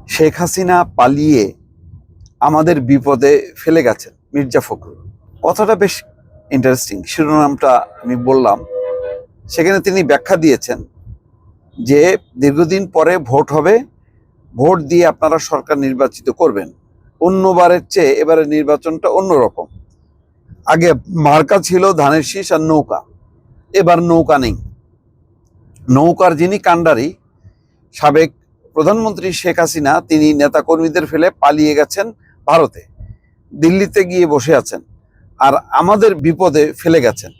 শেখ হাসিনা পালিয়ে আমাদের বিপদে ফেলে গেছেন মির্জা ফখরুল। কথাটা বেশ ইন্টারেস্টিং। শিরোনামটা আমি বললাম, সেখানে তিনি ব্যাখ্যা দিয়েছেন যে দীর্ঘদিন পরে ভোট হবে, ভোট দিয়ে আপনারা সরকার নির্বাচিত করবেন। অন্যবারের চেয়ে এবারে নির্বাচনটা অন্যরকম। আগে মার্কা ছিল ধানের শীষ আর নৌকা, এবার নৌকা নেই। নৌকার যিনি কাণ্ডারি, সাবেক প্রধানমন্ত্রী শেখ হাসিনা, তিনি নেতাকর্মীদের ফেলে পালিয়ে গেছেন ভারতে, দিল্লিতে গিয়ে বসে আছেন, আর আমাদের বিপদে ফেলে গেছেন।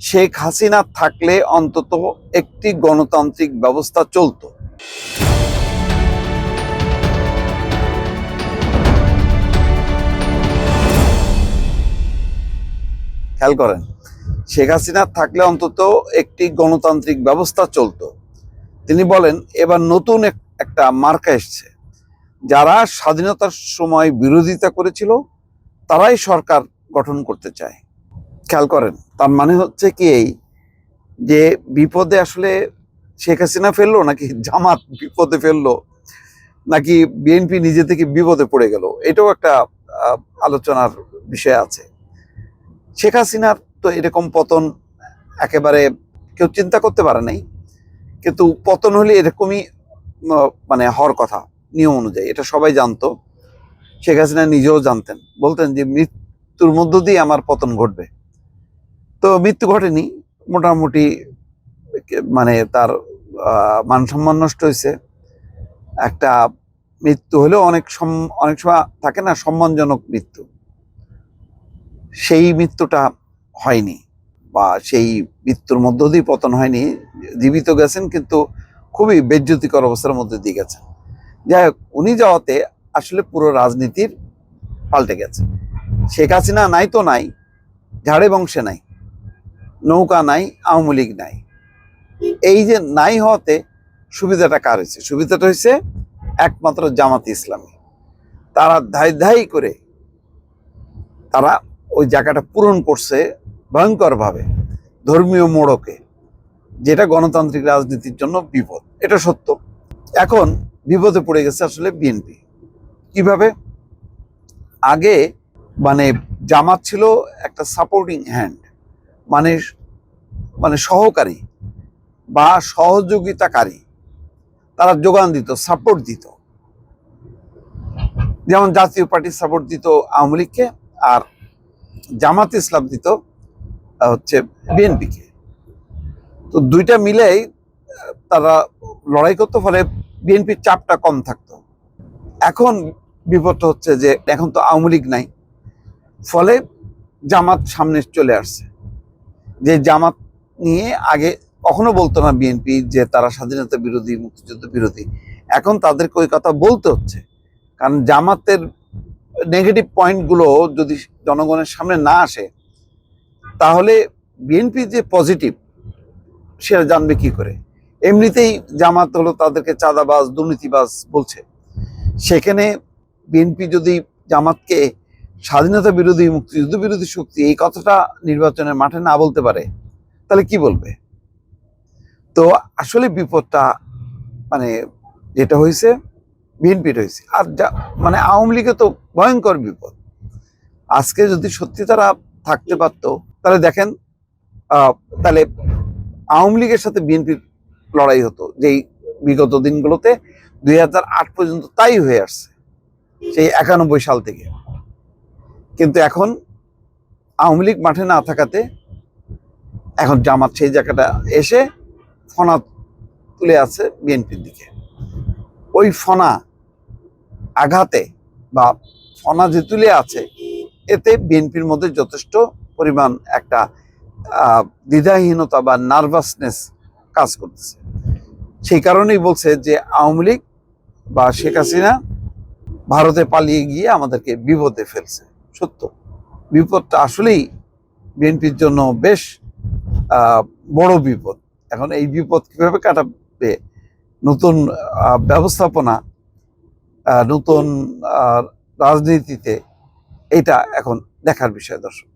শেখ হাসিনা থাকলে অন্তত একটি গণতান্ত্রিক ব্যবস্থা চলতো। খেয়াল করেন, শেখ হাসিনা থাকলে অন্তত একটি গণতান্ত্রিক ব্যবস্থা চলতো। তিনি বলেন এবার নতুন একটা মার্কা এসছে, যারা স্বাধীনতার সময় বিরোধিতা করেছিল তারাই সরকার গঠন করতে চায়। খেয়াল করেন, তার মানে হচ্ছে কি এই যে বিপদে আসলে শেখ হাসিনা ফেললো, নাকি জামাত বিপদে ফেললো, নাকি বিএনপি নিজে থেকে বিপদে পড়ে গেল, এটাও একটা আলোচনার বিষয় আছে। শেখ হাসিনার তো এরকম পতন একেবারে কেউ চিন্তা করতে পারে নাই, কিন্তু পতন হলে এরকমই মানে হওয়ার কথা নিয়ম অনুযায়ী, এটা সবাই জানতো। শেখ হাসিনা নিজেও জানতেন, বলতেন যে মৃত্যুর মধ্য দিয়ে আমার পতন ঘটবে। তো মৃত্যু ঘটেনি, মোটামুটি মানে তার মান সম্মান নষ্ট হয়েছে। একটা মৃত্যু হলেও অনেক সময় থাকে না সম্মানজনক মৃত্যু, সেই মৃত্যুটা হয়নি, বা সেই মৃত্যুর মধ্য দিয়ে পতন হয়নি। জীবিত গেছেন, কিন্তু খুবই বেজ্জতিকর অবস্থার মধ্যে দিয়ে গেছেন। যাই হোক, উনি যাওয়াতে আসলে পুরো রাজনীতির পাল্টে গেছে। শেখ হাসিনা নাই তো নাই, ঝাড়ে বংশে নাই, নৌকা নাই, আওয়ামী লীগ নাই। এই যে নাই হওয়াতে সুবিধাটা কার হয়েছে? সুবিধাটা হয়েছে একমাত্র জামাত ইসলামী। তারা ধাই ধাই করে তারা ওই জায়গাটা পূরণ করছে ভয়ঙ্করভাবে, ধর্মীয় মোড়কে, যেটা গণতান্ত্রিক রাজনীতির জন্য বিপদ। এটা সত্য। এখন বিপদে পড়ে গেছে আসলে বিএনপি। কিভাবে? আগে মানে জামাত ছিল একটা সাপোর্টিং হ্যান্ড, মানে মানে সহকারী বা সহযোগিতাকারী, তারা যোগান দিত, সাপোর্ট দিত। যেমন জাতীয় পার্টি সাপোর্ট দিত আওয়ামী লীগকে, আর জামাত ইসলাম দিত হচ্ছে বিএনপিকে। তো দুইটা মিলেই তারা লড়াই করতো, ফলে বিএনপির চাপটা কম থাকতো। এখন বিপদটা হচ্ছে যে এখন তো আওয়ামী লীগ নাই, ফলে জামাত সামনে চলে আসছে। যে জামাত নিয়ে আগে কখনো বলতো না বিএনপি যে তারা স্বাধীনতা বিরোধী, মুক্তিযুদ্ধ বিরোধী, এখন তাদেরকে ওই কথা বলতে হচ্ছে। কারণ জামাতের নেগেটিভ পয়েন্টগুলো যদি জনগণের সামনে না আসে, তাহলে বিএনপি যে পজিটিভ সেটা জানবে কি করে? এমনিতেই জামাত হলো তাদেরকে চাঁদাবাজ, দুর্নীতিবাজ বলছে। সেখানে বিএনপি যদি জামাতকে স্বাধীনতা বিরোধী, মুক্তিযুদ্ধ বিরোধী শক্তি, এই কথাটা নির্বাচনের মাঠে না বলতে পারে, তাহলে কি বলবে? তো আসলে বিপদটা মানে যেটা হয়েছে বিএনপির হয়েছে। আর মানে আওয়ামী লীগে তো ভয়ঙ্কর বিপদ। আজকে যদি সত্যি তারা থাকতে পারতো, তাহলে দেখেন, তাহলে আওয়ামী লীগের সাথে বিএনপির লড়াই হতো, যেই বিগত দিনগুলোতে 2008 পর্যন্ত তাই হয়ে আসছে, সেই 91 সাল থেকে। কিন্তু এখন আওয়ামী লীগ মাঠে না থাকাতে এখন জামাত সেই জায়গাটা এসে ফনা তুলে আছে বিএনপির দিকে। ওই ফনা আঘাতে বা ফনা যে তুলে আছে, এতে বিএনপির মধ্যে যথেষ্ট পরিমাণ একটা দ্বিধাহীনতা বা নার্ভাসনেস কাজ করতেছে। সেই কারণেই বলছে যে আওয়ামী লীগ বা শেখ হাসিনা ভারতে পালিয়ে গিয়ে আমাদেরকে বিপদে ফেলছে। সত্য, বিপদটা আসলেই বিএনপির জন্য বেশ বড় বিপদ। এখন এই বিপদ কিভাবে কাটাবে, নতুন ব্যবস্থাপনা, নতুন রাজনীতিতে, এটা এখন দেখার বিষয় দর্শক।